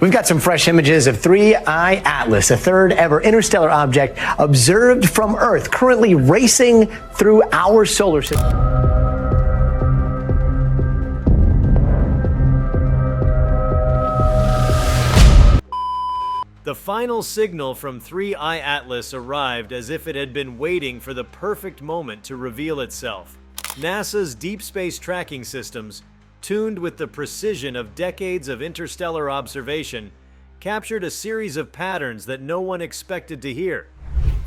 We've got some fresh images of 3I Atlas, a third ever interstellar object observed from Earth, currently racing through our solar system. The final signal from 3I Atlas arrived as if it had been waiting for the perfect moment to reveal itself. NASA's deep space tracking systems, tuned with the precision of decades of interstellar observation, captured a series of patterns that no one expected to hear.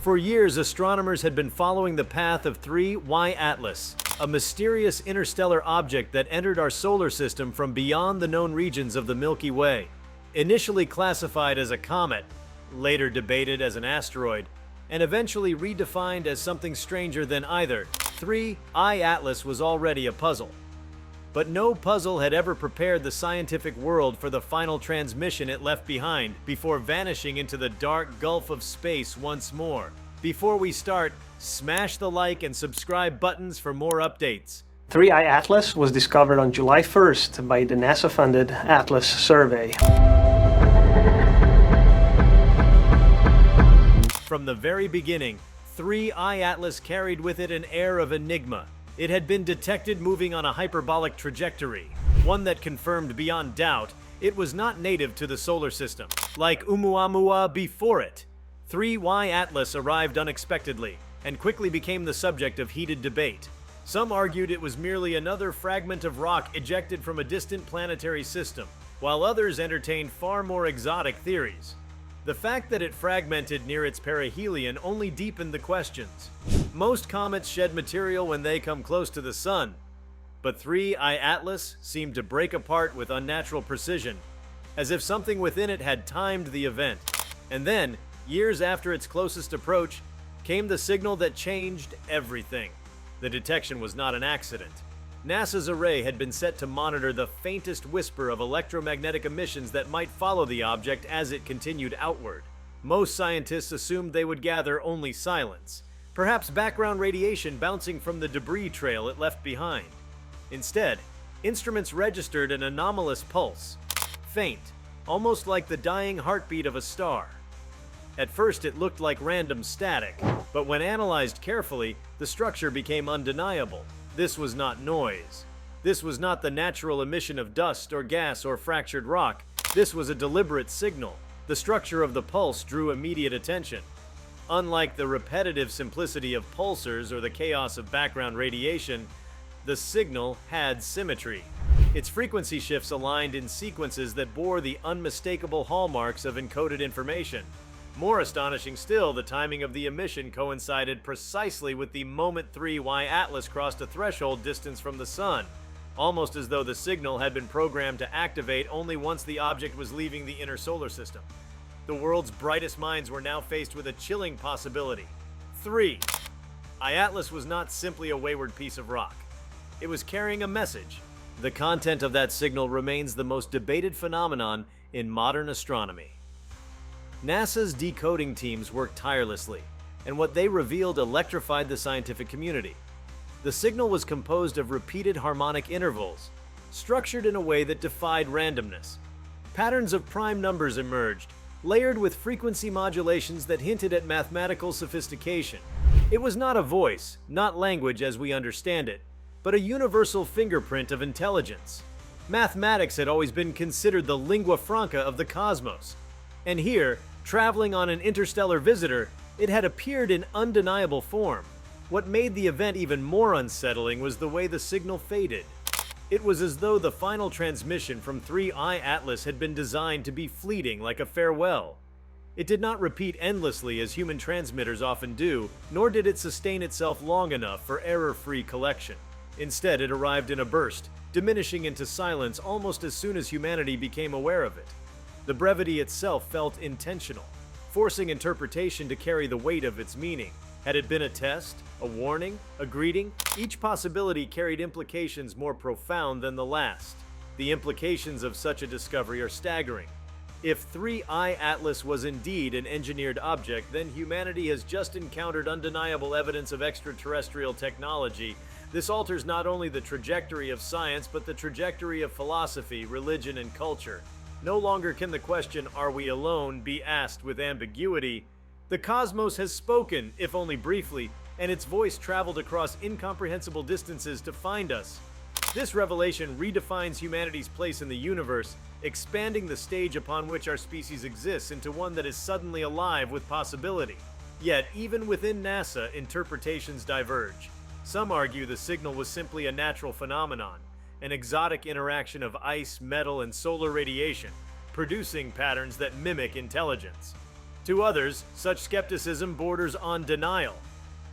For years, astronomers had been following the path of 3I Atlas, a mysterious interstellar object that entered our solar system from beyond the known regions of the Milky Way. Initially classified as a comet, later debated as an asteroid, and eventually redefined as something stranger than either, 3I Atlas was already a puzzle. But no puzzle had ever prepared the scientific world for the final transmission it left behind before vanishing into the dark gulf of space once more. Before we start, smash the like and subscribe buttons for more updates. 3I Atlas was discovered on July 1st by the NASA-funded Atlas survey. From the very beginning, 3I Atlas carried with it an air of enigma. It had been detected moving on a hyperbolic trajectory, one that confirmed beyond doubt it was not native to the solar system. Like Oumuamua before it, 3I Atlas arrived unexpectedly and quickly became the subject of heated debate. Some argued it was merely another fragment of rock ejected from a distant planetary system, while others entertained far more exotic theories. The fact that it fragmented near its perihelion only deepened the questions. Most comets shed material when they come close to the sun, but 3I Atlas seemed to break apart with unnatural precision, as if something within it had timed the event. And then, years after its closest approach, came the signal that changed everything. The detection was not an accident. NASA's array had been set to monitor the faintest whisper of electromagnetic emissions that might follow the object as it continued outward. Most scientists assumed they would gather only silence, perhaps background radiation bouncing from the debris trail it left behind. Instead, instruments registered an anomalous pulse, faint, almost like the dying heartbeat of a star. At first it looked like random static, but when analyzed carefully, the structure became undeniable. This was not noise. This was not the natural emission of dust or gas or fractured rock. This was a deliberate signal. The structure of the pulse drew immediate attention. Unlike the repetitive simplicity of pulsars or the chaos of background radiation, the signal had symmetry. Its frequency shifts aligned in sequences that bore the unmistakable hallmarks of encoded information. More astonishing still, the timing of the emission coincided precisely with the moment 3I Atlas crossed a threshold distance from the sun, almost as though the signal had been programmed to activate only once the object was leaving the inner solar system. The world's brightest minds were now faced with a chilling possibility. 3I Atlas was not simply a wayward piece of rock. It was carrying a message. The content of that signal remains the most debated phenomenon in modern astronomy. NASA's decoding teams worked tirelessly, and what they revealed electrified the scientific community. The signal was composed of repeated harmonic intervals, structured in a way that defied randomness. Patterns of prime numbers emerged, layered with frequency modulations that hinted at mathematical sophistication. It was not a voice, not language as we understand it, but a universal fingerprint of intelligence. Mathematics had always been considered the lingua franca of the cosmos, and here, traveling on an interstellar visitor, it had appeared in undeniable form. What made the event even more unsettling was the way the signal faded. It was as though the final transmission from 3I Atlas had been designed to be fleeting like a farewell. It did not repeat endlessly as human transmitters often do, nor did it sustain itself long enough for error-free collection. Instead, it arrived in a burst, diminishing into silence almost as soon as humanity became aware of it. The brevity itself felt intentional, forcing interpretation to carry the weight of its meaning. Had it been a test, a warning, a greeting? Each possibility carried implications more profound than the last. The implications of such a discovery are staggering. If 3I Atlas was indeed an engineered object, then humanity has just encountered undeniable evidence of extraterrestrial technology. This alters not only the trajectory of science, but the trajectory of philosophy, religion, and culture. No longer can the question, "Are we alone?" be asked with ambiguity. The cosmos has spoken, if only briefly, and its voice traveled across incomprehensible distances to find us. This revelation redefines humanity's place in the universe, expanding the stage upon which our species exists into one that is suddenly alive with possibility. Yet, even within NASA, interpretations diverge. Some argue the signal was simply a natural phenomenon, an exotic interaction of ice, metal, and solar radiation, producing patterns that mimic intelligence. To others, such skepticism borders on denial.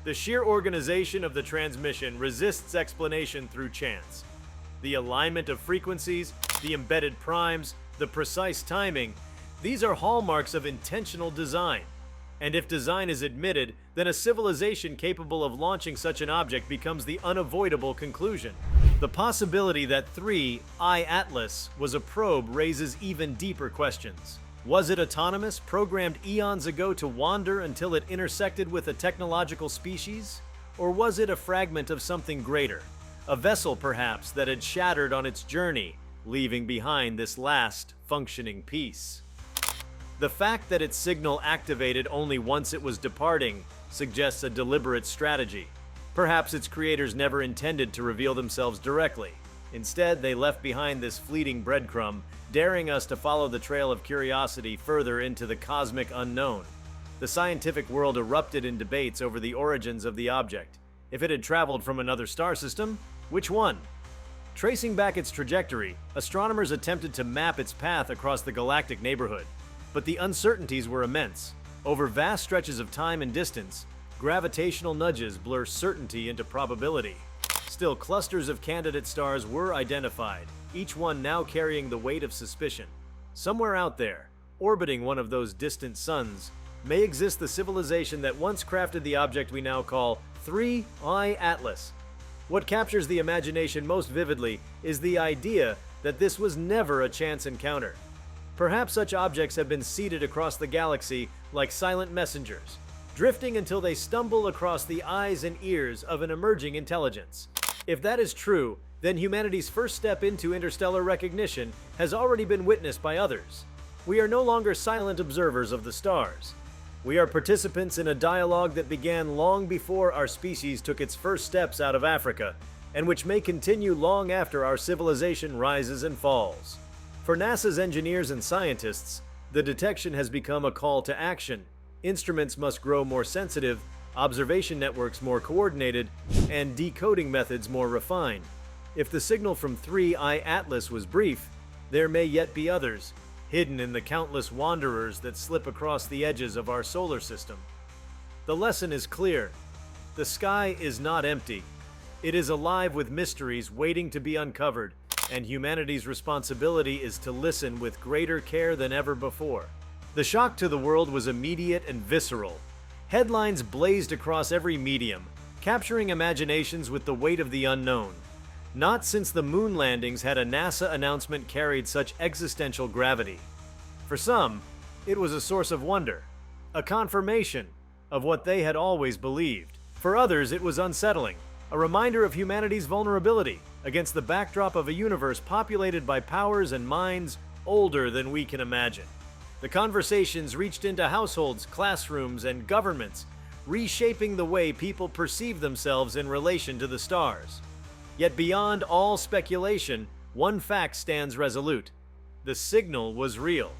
The sheer organization of the transmission resists explanation through chance. The alignment of frequencies, the embedded primes, the precise timing, these are hallmarks of intentional design. And if design is admitted, then a civilization capable of launching such an object becomes the unavoidable conclusion. The possibility that 3I Atlas was a probe raises even deeper questions. Was it autonomous, programmed eons ago to wander until it intersected with a technological species? Or was it a fragment of something greater? A vessel, perhaps, that had shattered on its journey, leaving behind this last functioning piece. The fact that its signal activated only once it was departing suggests a deliberate strategy. Perhaps its creators never intended to reveal themselves directly. Instead, they left behind this fleeting breadcrumb, daring us to follow the trail of curiosity further into the cosmic unknown. The scientific world erupted in debates over the origins of the object. If it had traveled from another star system, which one? Tracing back its trajectory, astronomers attempted to map its path across the galactic neighborhood. But the uncertainties were immense. Over vast stretches of time and distance, gravitational nudges blur certainty into probability. Still, clusters of candidate stars were identified, each one now carrying the weight of suspicion. Somewhere out there, orbiting one of those distant suns, may exist the civilization that once crafted the object we now call 3I Atlas. What captures the imagination most vividly is the idea that this was never a chance encounter. Perhaps such objects have been seeded across the galaxy like silent messengers, drifting until they stumble across the eyes and ears of an emerging intelligence. If that is true, then humanity's first step into interstellar recognition has already been witnessed by others. We are no longer silent observers of the stars. We are participants in a dialogue that began long before our species took its first steps out of Africa, and which may continue long after our civilization rises and falls. For NASA's engineers and scientists, the detection has become a call to action. Instruments must grow more sensitive, observation networks more coordinated, and decoding methods more refined. If the signal from 3I Atlas was brief, there may yet be others, hidden in the countless wanderers that slip across the edges of our solar system. The lesson is clear. The sky is not empty. It is alive with mysteries waiting to be uncovered, and humanity's responsibility is to listen with greater care than ever before. The shock to the world was immediate and visceral. Headlines blazed across every medium, capturing imaginations with the weight of the unknown. Not since the moon landings had a NASA announcement carried such existential gravity. For some, it was a source of wonder, a confirmation of what they had always believed. For others, it was unsettling, a reminder of humanity's vulnerability against the backdrop of a universe populated by powers and minds older than we can imagine. The conversations reached into households, classrooms, and governments, reshaping the way people perceive themselves in relation to the stars. Yet beyond all speculation, one fact stands resolute. The signal was real.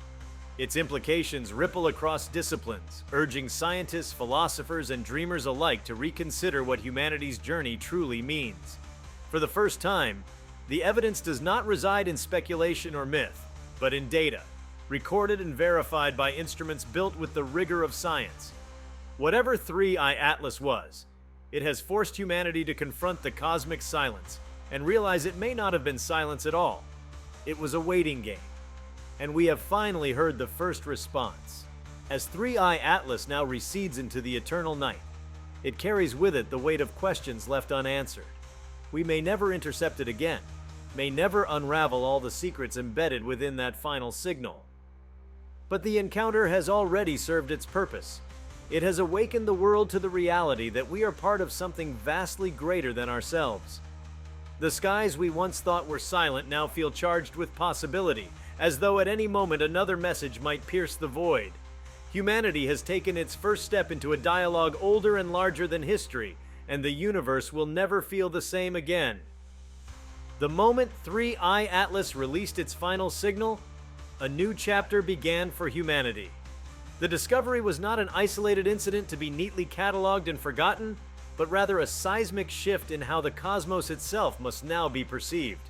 Its implications ripple across disciplines, urging scientists, philosophers, and dreamers alike to reconsider what humanity's journey truly means. For the first time, the evidence does not reside in speculation or myth, but in data, recorded and verified by instruments built with the rigor of science. Whatever 3I Atlas was, it has forced humanity to confront the cosmic silence and realize it may not have been silence at all. It was a waiting game. And we have finally heard the first response. As 3I Atlas now recedes into the eternal night, it carries with it the weight of questions left unanswered. We may never intercept it again, may never unravel all the secrets embedded within that final signal. But the encounter has already served its purpose. It has awakened the world to the reality that we are part of something vastly greater than ourselves. The skies we once thought were silent now feel charged with possibility, as though at any moment another message might pierce the void. Humanity has taken its first step into a dialogue older and larger than history, and the universe will never feel the same again. The moment 3I Atlas released its final signal, a new chapter began for humanity. The discovery was not an isolated incident to be neatly cataloged and forgotten, but rather a seismic shift in how the cosmos itself must now be perceived.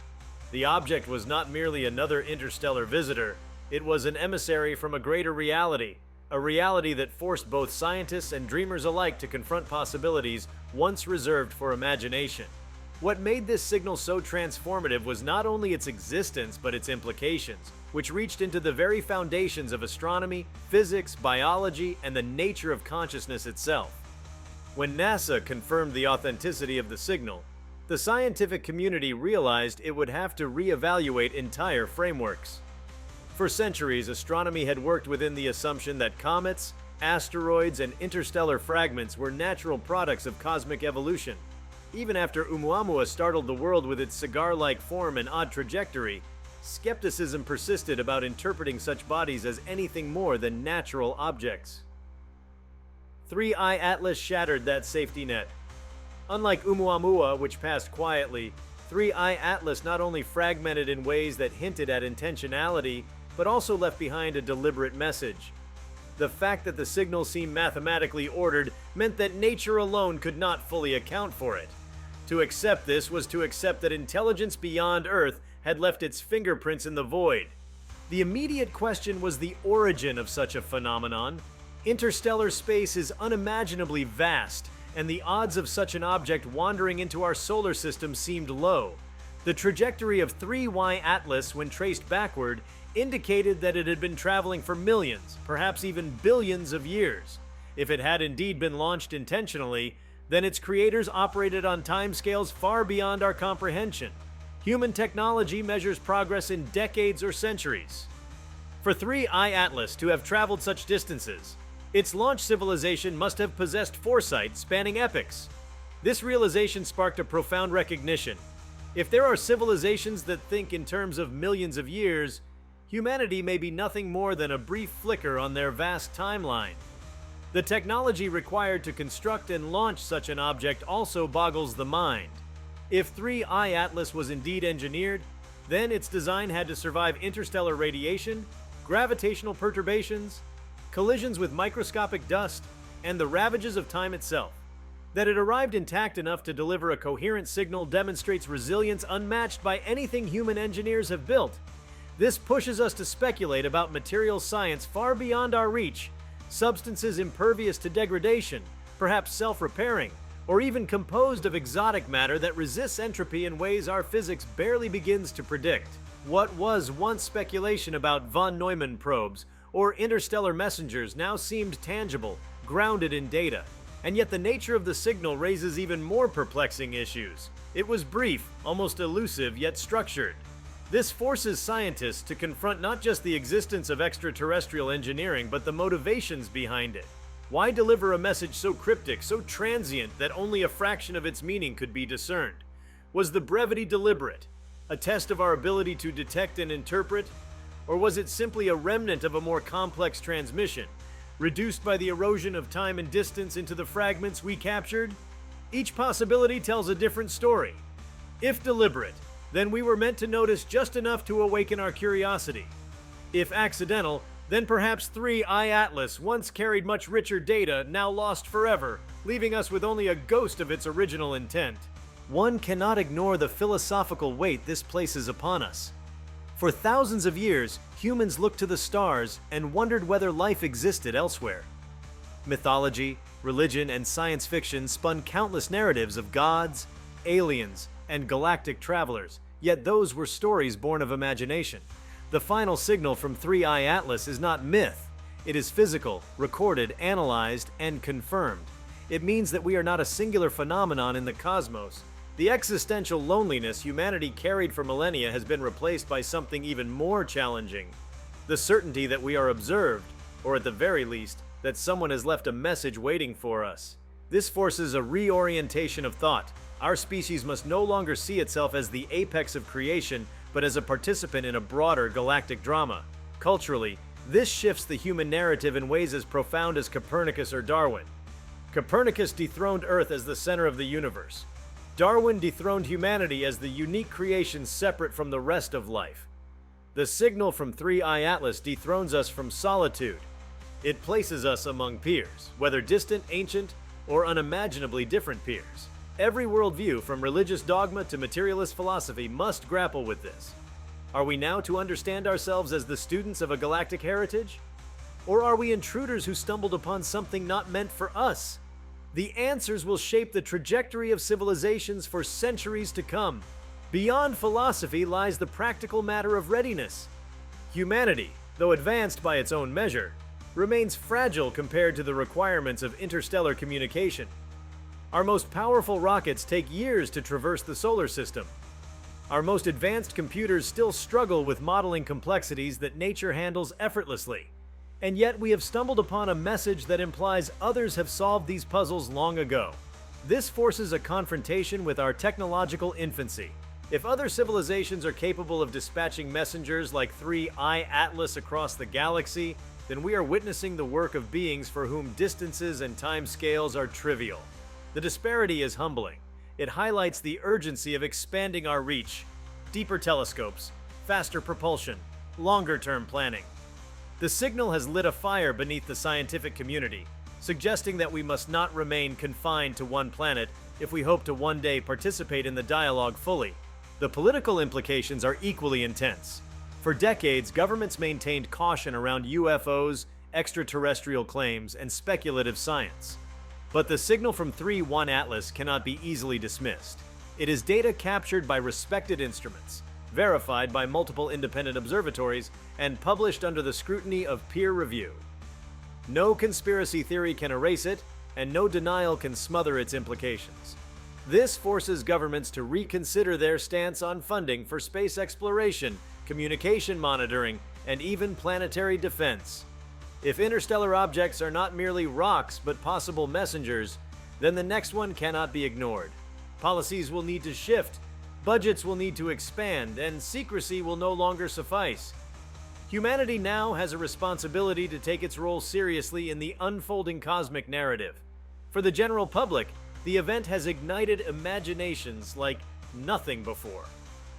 The object was not merely another interstellar visitor, it was an emissary from a greater reality, a reality that forced both scientists and dreamers alike to confront possibilities once reserved for imagination. What made this signal so transformative was not only its existence but its implications, which reached into the very foundations of astronomy, physics, biology, and the nature of consciousness itself. When NASA confirmed the authenticity of the signal, the scientific community realized it would have to reevaluate entire frameworks. For centuries, astronomy had worked within the assumption that comets, asteroids, and interstellar fragments were natural products of cosmic evolution. Even after Oumuamua startled the world with its cigar-like form and odd trajectory, skepticism persisted about interpreting such bodies as anything more than natural objects. 3I Atlas shattered that safety net. Unlike Oumuamua, which passed quietly, 3I Atlas not only fragmented in ways that hinted at intentionality, but also left behind a deliberate message. The fact that the signal seemed mathematically ordered meant that nature alone could not fully account for it. To accept this was to accept that intelligence beyond Earth had left its fingerprints in the void. The immediate question was the origin of such a phenomenon. Interstellar space is unimaginably vast, and the odds of such an object wandering into our solar system seemed low. The trajectory of 3Y Atlas, when traced backward, indicated that it had been traveling for millions, perhaps even billions of years. If it had indeed been launched intentionally, then its creators operated on timescales far beyond our comprehension. Human technology measures progress in decades or centuries. For 3I Atlas to have traveled such distances, its launch civilization must have possessed foresight spanning epochs. This realization sparked a profound recognition. If there are civilizations that think in terms of millions of years, humanity may be nothing more than a brief flicker on their vast timeline. The technology required to construct and launch such an object also boggles the mind. If 3I Atlas was indeed engineered, then its design had to survive interstellar radiation, gravitational perturbations, collisions with microscopic dust, and the ravages of time itself. That it arrived intact enough to deliver a coherent signal demonstrates resilience unmatched by anything human engineers have built. This pushes us to speculate about material science far beyond our reach, substances impervious to degradation, perhaps self-repairing, or even composed of exotic matter that resists entropy in ways our physics barely begins to predict. What was once speculation about von Neumann probes or interstellar messengers now seemed tangible, grounded in data. And yet the nature of the signal raises even more perplexing issues. It was brief, almost elusive, yet structured. This forces scientists to confront not just the existence of extraterrestrial engineering, but the motivations behind it. Why deliver a message so cryptic, so transient, that only a fraction of its meaning could be discerned? Was the brevity deliberate, a test of our ability to detect and interpret? Or was it simply a remnant of a more complex transmission, reduced by the erosion of time and distance into the fragments we captured? Each possibility tells a different story. If deliberate, then we were meant to notice just enough to awaken our curiosity. If accidental, then perhaps 3I Atlas once carried much richer data, now lost forever, leaving us with only a ghost of its original intent. One cannot ignore the philosophical weight this places upon us. For thousands of years, humans looked to the stars and wondered whether life existed elsewhere. Mythology, religion, and science fiction spun countless narratives of gods, aliens, and galactic travelers, yet those were stories born of imagination. The final signal from 3I Atlas is not myth. It is physical, recorded, analyzed, and confirmed. It means that we are not a singular phenomenon in the cosmos. The existential loneliness humanity carried for millennia has been replaced by something even more challenging. The certainty that we are observed, or at the very least, that someone has left a message waiting for us. This forces a reorientation of thought. Our species must no longer see itself as the apex of creation, but as a participant in a broader galactic drama. Culturally, this shifts the human narrative in ways as profound as Copernicus or Darwin. Copernicus dethroned Earth as the center of the universe. Darwin dethroned humanity as the unique creation separate from the rest of life. The signal from 3I Atlas dethrones us from solitude. It places us among peers, whether distant, ancient, or unimaginably different peers. Every worldview, from religious dogma to materialist philosophy, must grapple with this. Are we now to understand ourselves as the students of a galactic heritage? Or are we intruders who stumbled upon something not meant for us? The answers will shape the trajectory of civilizations for centuries to come. Beyond philosophy lies the practical matter of readiness. Humanity, though advanced by its own measure, remains fragile compared to the requirements of interstellar communication. Our most powerful rockets take years to traverse the solar system. Our most advanced computers still struggle with modeling complexities that nature handles effortlessly. And yet we have stumbled upon a message that implies others have solved these puzzles long ago. This forces a confrontation with our technological infancy. If other civilizations are capable of dispatching messengers like 3I Atlas across the galaxy, then we are witnessing the work of beings for whom distances and time scales are trivial. The disparity is humbling. It highlights the urgency of expanding our reach. Deeper telescopes, faster propulsion, longer-term planning. The signal has lit a fire beneath the scientific community, suggesting that we must not remain confined to one planet if we hope to one day participate in the dialogue fully. The political implications are equally intense. For decades, governments maintained caution around UFOs, extraterrestrial claims, and speculative science. But the signal from 3I Atlas cannot be easily dismissed. It is data captured by respected instruments, verified by multiple independent observatories, and published under the scrutiny of peer review. No conspiracy theory can erase it, and no denial can smother its implications. This forces governments to reconsider their stance on funding for space exploration, communication monitoring, and even planetary defense. If interstellar objects are not merely rocks but possible messengers, then the next one cannot be ignored. Policies will need to shift, budgets will need to expand, and secrecy will no longer suffice. Humanity now has a responsibility to take its role seriously in the unfolding cosmic narrative. For the general public, the event has ignited imaginations like nothing before.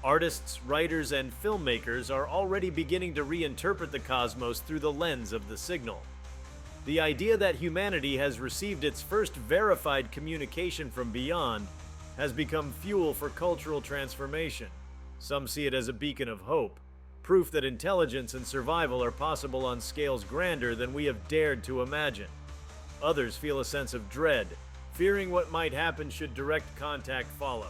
Artists, writers, and filmmakers are already beginning to reinterpret the cosmos through the lens of the signal. The idea that humanity has received its first verified communication from beyond has become fuel for cultural transformation. Some see it as a beacon of hope, proof that intelligence and survival are possible on scales grander than we have dared to imagine. Others feel a sense of dread, fearing what might happen should direct contact follow.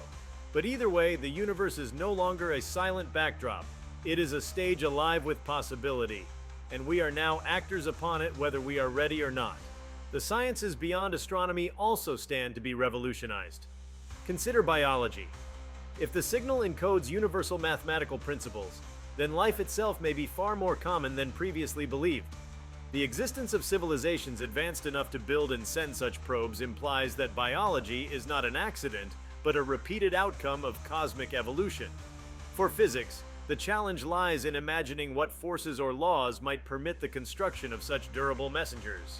But either way, the universe is no longer a silent backdrop. It is a stage alive with possibility, and we are now actors upon it whether we are ready or not. The sciences beyond astronomy also stand to be revolutionized. Consider biology. If the signal encodes universal mathematical principles, then life itself may be far more common than previously believed. The existence of civilizations advanced enough to build and send such probes implies that biology is not an accident, but a repeated outcome of cosmic evolution. For physics, the challenge lies in imagining what forces or laws might permit the construction of such durable messengers.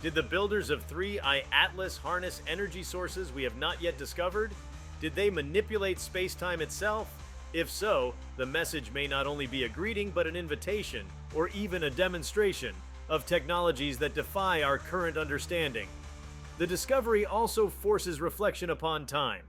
Did the builders of 3I Atlas harness energy sources we have not yet discovered? Did they manipulate space-time itself? If so, the message may not only be a greeting but an invitation, or even a demonstration, of technologies that defy our current understanding. The discovery also forces reflection upon time.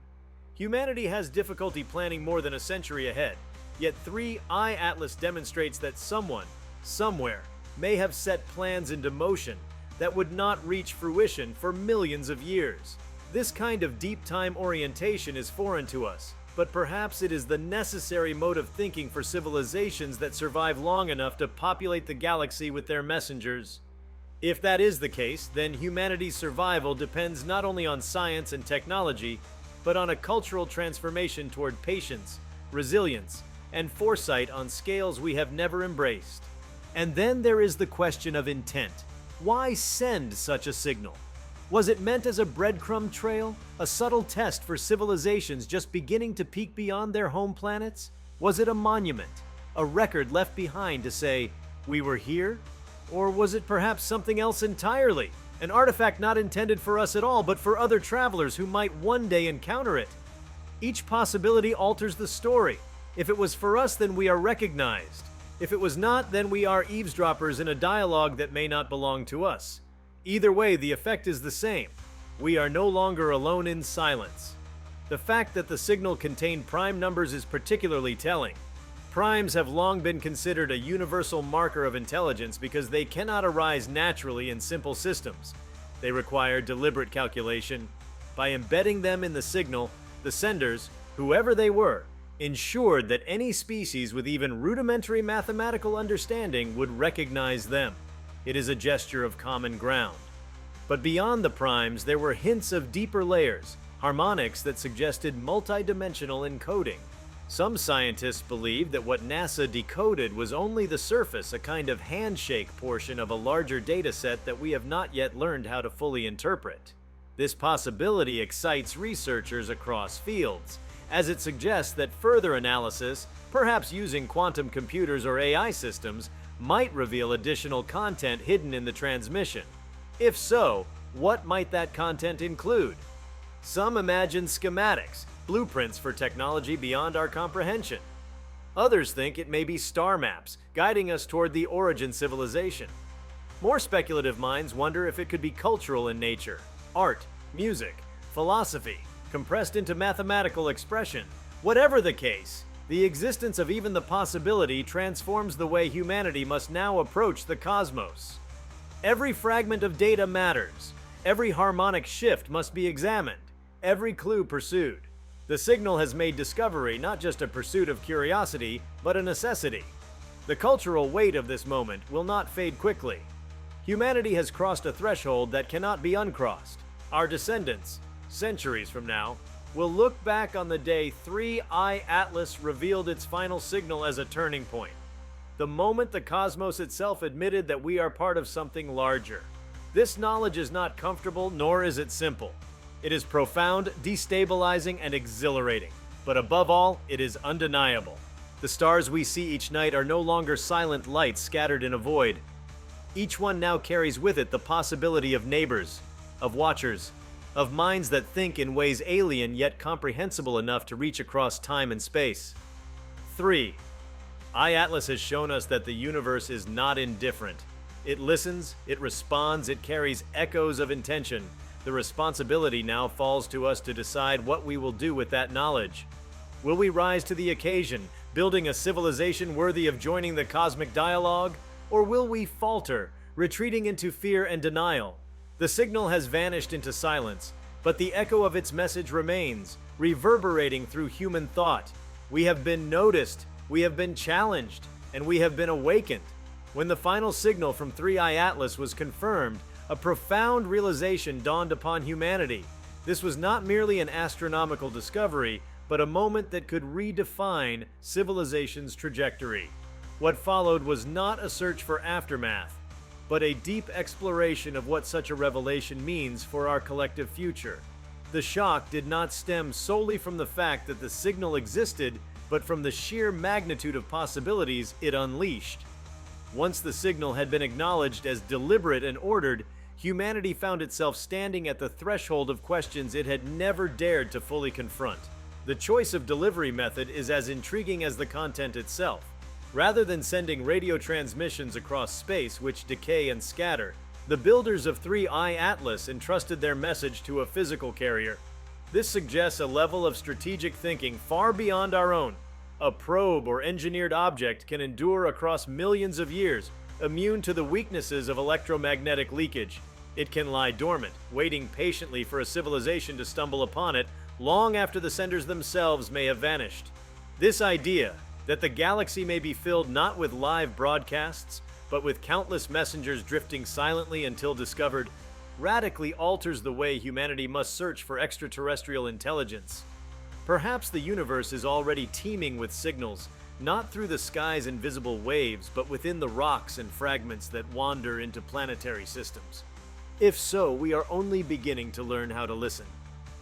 Humanity has difficulty planning more than a century ahead, yet 3I Atlas demonstrates that someone, somewhere, may have set plans into motion that would not reach fruition for millions of years. This kind of deep time orientation is foreign to us, but perhaps it is the necessary mode of thinking for civilizations that survive long enough to populate the galaxy with their messengers. If that is the case, then humanity's survival depends not only on science and technology, but on a cultural transformation toward patience, resilience, and foresight on scales we have never embraced. And then there is the question of intent. Why send such a signal? Was it meant as a breadcrumb trail, a subtle test for civilizations just beginning to peek beyond their home planets? Was it a monument, a record left behind to say, "We were here"? Or was it perhaps something else entirely? An artifact not intended for us at all, but for other travelers who might one day encounter it? Each possibility alters the story. If it was for us, then we are recognized. If it was not, then we are eavesdroppers in a dialogue that may not belong to us. Either way, the effect is the same. We are no longer alone in silence. The fact that the signal contained prime numbers is particularly telling. Primes have long been considered a universal marker of intelligence because they cannot arise naturally in simple systems. They require deliberate calculation. By embedding them in the signal, the senders, whoever they were, ensured that any species with even rudimentary mathematical understanding would recognize them. It is a gesture of common ground. But beyond the primes, there were hints of deeper layers, harmonics that suggested multidimensional encoding. Some scientists believe that what NASA decoded was only the surface, a kind of handshake portion of a larger dataset that we have not yet learned how to fully interpret. This possibility excites researchers across fields, as it suggests that further analysis, perhaps using quantum computers or AI systems, might reveal additional content hidden in the transmission. If so, what might that content include? Some imagine schematics, blueprints for technology beyond our comprehension. Others think it may be star maps, guiding us toward the origin civilization. More speculative minds wonder if it could be cultural in nature, art, music, philosophy, compressed into mathematical expression. Whatever the case, the existence of even the possibility transforms the way humanity must now approach the cosmos. Every fragment of data matters. Every harmonic shift must be examined. Every clue pursued. The signal has made discovery not just a pursuit of curiosity, but a necessity. The cultural weight of this moment will not fade quickly. Humanity has crossed a threshold that cannot be uncrossed. Our descendants, centuries from now, will look back on the day 3I Atlas revealed its final signal as a turning point. The moment the cosmos itself admitted that we are part of something larger. This knowledge is not comfortable, nor is it simple. It is profound, destabilizing, and exhilarating. But above all, it is undeniable. The stars we see each night are no longer silent lights scattered in a void. Each one now carries with it the possibility of neighbors, of watchers, of minds that think in ways alien yet comprehensible enough to reach across time and space. 3. iAtlas has shown us that the universe is not indifferent. It listens, it responds, it carries echoes of intention. The responsibility now falls to us to decide what we will do with that knowledge. Will we rise to the occasion, building a civilization worthy of joining the cosmic dialogue? Or will we falter, retreating into fear and denial? The signal has vanished into silence, but the echo of its message remains, reverberating through human thought. We have been noticed, we have been challenged, and we have been awakened. When the final signal from 3I Atlas was confirmed, a profound realization dawned upon humanity. This was not merely an astronomical discovery, but a moment that could redefine civilization's trajectory. What followed was not a search for aftermath, but a deep exploration of what such a revelation means for our collective future. The shock did not stem solely from the fact that the signal existed, but from the sheer magnitude of possibilities it unleashed. Once the signal had been acknowledged as deliberate and ordered, humanity found itself standing at the threshold of questions it had never dared to fully confront. The choice of delivery method is as intriguing as the content itself. Rather than sending radio transmissions across space which decay and scatter, the builders of 3I Atlas entrusted their message to a physical carrier. This suggests a level of strategic thinking far beyond our own. A probe or engineered object can endure across millions of years, immune to the weaknesses of electromagnetic leakage. It can lie dormant, waiting patiently for a civilization to stumble upon it long after the senders themselves may have vanished. This idea, that the galaxy may be filled not with live broadcasts, but with countless messengers drifting silently until discovered, radically alters the way humanity must search for extraterrestrial intelligence. Perhaps the universe is already teeming with signals, not through the sky's invisible waves, but within the rocks and fragments that wander into planetary systems. If so, we are only beginning to learn how to listen.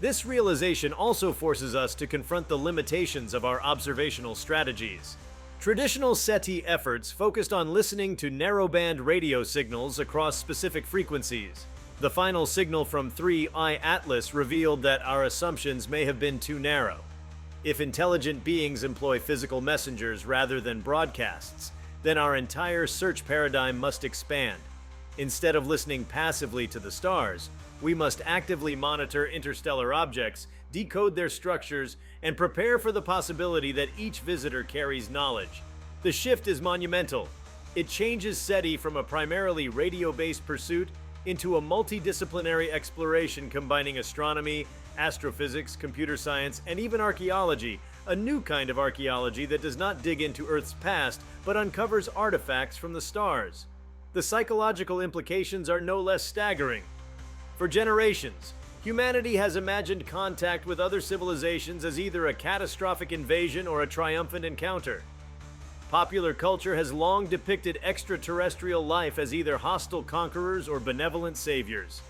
This realization also forces us to confront the limitations of our observational strategies. Traditional SETI efforts focused on listening to narrowband radio signals across specific frequencies. The final signal from 3I Atlas revealed that our assumptions may have been too narrow. If intelligent beings employ physical messengers rather than broadcasts, then our entire search paradigm must expand. Instead of listening passively to the stars, we must actively monitor interstellar objects, decode their structures, and prepare for the possibility that each visitor carries knowledge. The shift is monumental. It changes SETI from a primarily radio-based pursuit into a multidisciplinary exploration combining astronomy, astrophysics, computer science, and even archaeology, a new kind of archaeology that does not dig into Earth's past but uncovers artifacts from the stars. The psychological implications are no less staggering. For generations, humanity has imagined contact with other civilizations as either a catastrophic invasion or a triumphant encounter. Popular culture has long depicted extraterrestrial life as either hostile conquerors or benevolent saviors.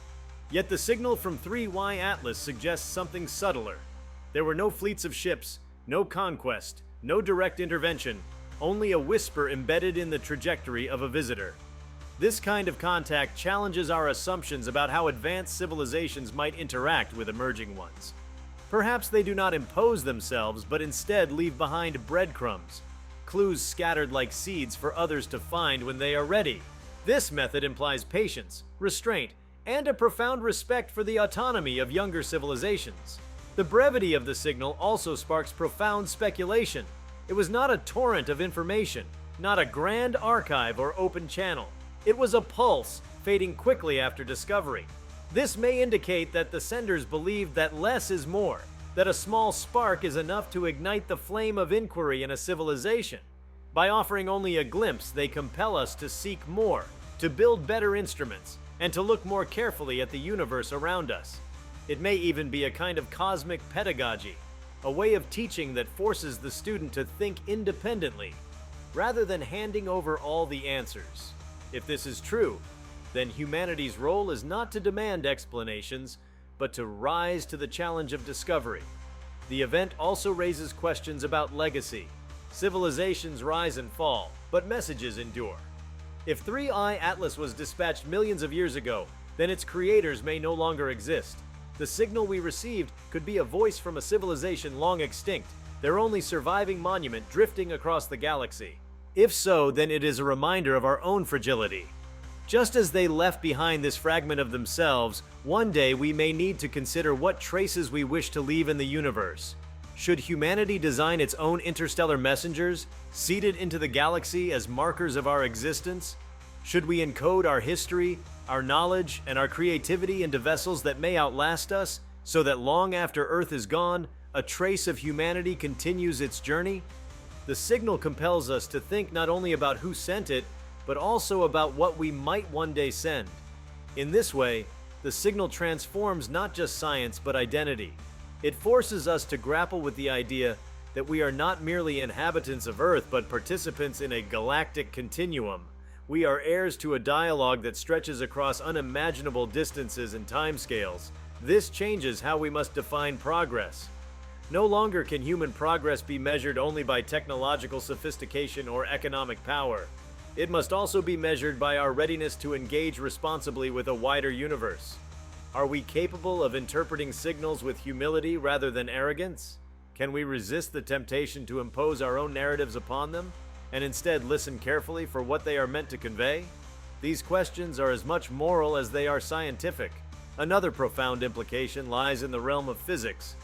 Yet the signal from 3Y Atlas suggests something subtler. There were no fleets of ships, no conquest, no direct intervention, only a whisper embedded in the trajectory of a visitor. This kind of contact challenges our assumptions about how advanced civilizations might interact with emerging ones. Perhaps they do not impose themselves, but instead leave behind breadcrumbs, clues scattered like seeds for others to find when they are ready. This method implies patience, restraint, and a profound respect for the autonomy of younger civilizations. The brevity of the signal also sparks profound speculation. It was not a torrent of information, not a grand archive or open channel. It was a pulse, fading quickly after discovery. This may indicate that the senders believed that less is more, that a small spark is enough to ignite the flame of inquiry in a civilization. By offering only a glimpse, they compel us to seek more, to build better instruments, and to look more carefully at the universe around us. It may even be a kind of cosmic pedagogy, a way of teaching that forces the student to think independently, rather than handing over all the answers. If this is true, then humanity's role is not to demand explanations, but to rise to the challenge of discovery. The event also raises questions about legacy. Civilizations rise and fall, but messages endure. If 3I Atlas was dispatched millions of years ago, then its creators may no longer exist. The signal we received could be a voice from a civilization long extinct, their only surviving monument drifting across the galaxy. If so, then it is a reminder of our own fragility. Just as they left behind this fragment of themselves, one day we may need to consider what traces we wish to leave in the universe. Should humanity design its own interstellar messengers, seeded into the galaxy as markers of our existence? Should we encode our history, our knowledge, and our creativity into vessels that may outlast us, so that long after Earth is gone, a trace of humanity continues its journey? The signal compels us to think not only about who sent it, but also about what we might one day send. In this way, the signal transforms not just science but identity. It forces us to grapple with the idea that we are not merely inhabitants of Earth but participants in a galactic continuum. We are heirs to a dialogue that stretches across unimaginable distances and timescales. This changes how we must define progress. No longer can human progress be measured only by technological sophistication or economic power. It must also be measured by our readiness to engage responsibly with a wider universe. Are we capable of interpreting signals with humility rather than arrogance? Can we resist the temptation to impose our own narratives upon them, and instead listen carefully for what they are meant to convey? These questions are as much moral as they are scientific. Another profound implication lies in the realm of physics.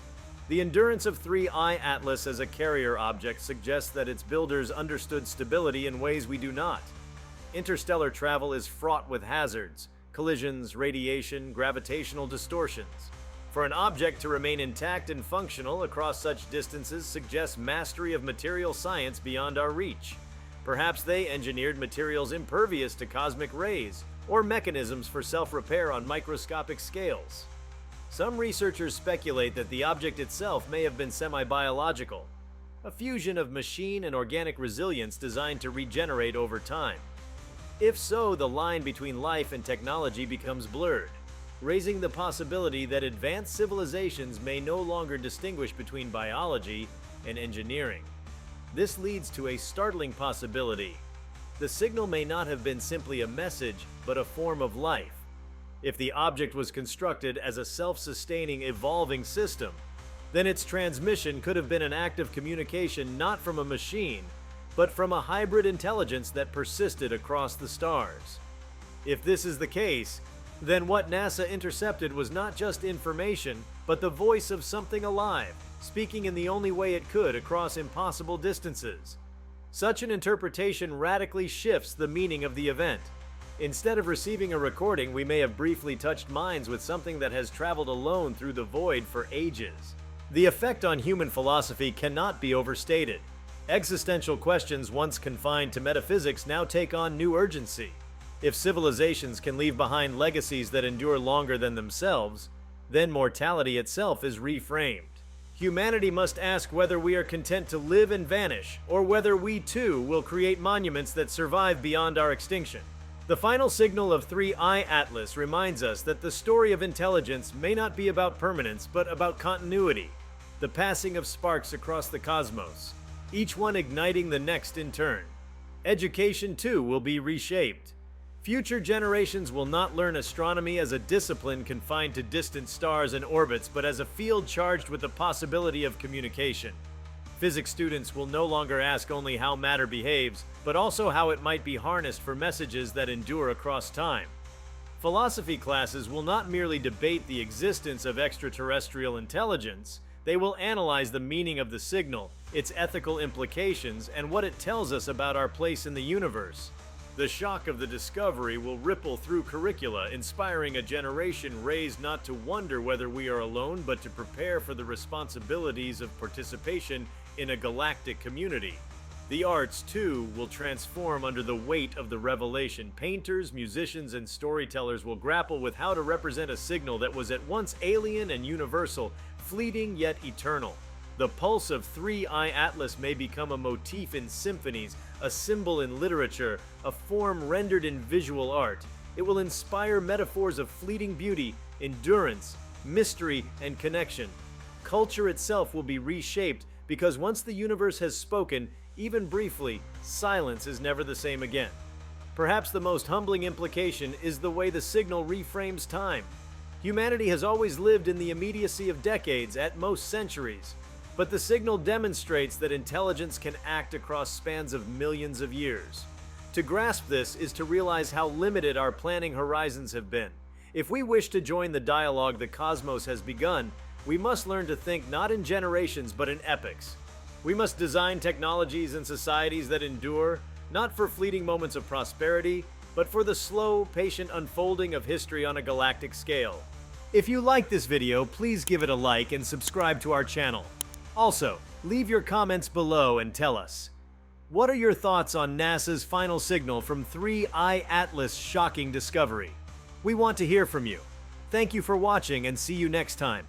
The endurance of 3I Atlas as a carrier object suggests that its builders understood stability in ways we do not. Interstellar travel is fraught with hazards, collisions, radiation, gravitational distortions. For an object to remain intact and functional across such distances suggests mastery of material science beyond our reach. Perhaps they engineered materials impervious to cosmic rays, or mechanisms for self-repair on microscopic scales. Some researchers speculate that the object itself may have been semi-biological, a fusion of machine and organic resilience designed to regenerate over time. If so, the line between life and technology becomes blurred. raising the possibility that advanced civilizations may no longer distinguish between biology and engineering. This leads to a startling possibility. The signal may not have been simply a message, but a form of life. If the object was constructed as a self-sustaining, evolving system, then its transmission could have been an act of communication not from a machine, but from a hybrid intelligence that persisted across the stars. If this is the case, then what NASA intercepted was not just information, but the voice of something alive, speaking in the only way it could across impossible distances. Such an interpretation radically shifts the meaning of the event. Instead of receiving a recording, we may have briefly touched minds with something that has traveled alone through the void for ages. The effect on human philosophy cannot be overstated. Existential questions once confined to metaphysics now take on new urgency. If civilizations can leave behind legacies that endure longer than themselves, then mortality itself is reframed. Humanity must ask whether we are content to live and vanish, or whether we too will create monuments that survive beyond our extinction. The final signal of 3I Atlas reminds us that the story of intelligence may not be about permanence, but about continuity, the passing of sparks across the cosmos, each one igniting the next in turn. Education too will be reshaped. Future generations will not learn astronomy as a discipline confined to distant stars and orbits, but as a field charged with the possibility of communication. Physics students will no longer ask only how matter behaves, but also how it might be harnessed for messages that endure across time. Philosophy classes will not merely debate the existence of extraterrestrial intelligence, they will analyze the meaning of the signal, its ethical implications, and what it tells us about our place in the universe. The shock of the discovery will ripple through curricula, inspiring a generation raised not to wonder whether we are alone, but to prepare for the responsibilities of participation in a galactic community. The arts, too, will transform under the weight of the revelation. Painters, musicians, and storytellers will grapple with how to represent a signal that was at once alien and universal, fleeting yet eternal. The pulse of 3I Atlas may become a motif in symphonies, a symbol in literature, a form rendered in visual art. It will inspire metaphors of fleeting beauty, endurance, mystery, and connection. Culture itself will be reshaped because once the universe has spoken, even briefly, silence is never the same again. Perhaps the most humbling implication is the way the signal reframes time. Humanity has always lived in the immediacy of decades, at most centuries. But the signal demonstrates that intelligence can act across spans of millions of years. To grasp this is to realize how limited our planning horizons have been. If we wish to join the dialogue the cosmos has begun, we must learn to think not in generations but in epochs. We must design technologies and societies that endure, not for fleeting moments of prosperity, but for the slow, patient unfolding of history on a galactic scale. If you like this video, please give it a like and subscribe to our channel. Also, leave your comments below and tell us, what are your thoughts on NASA's final signal from 3I Atlas' shocking discovery? We want to hear from you. Thank you for watching and see you next time.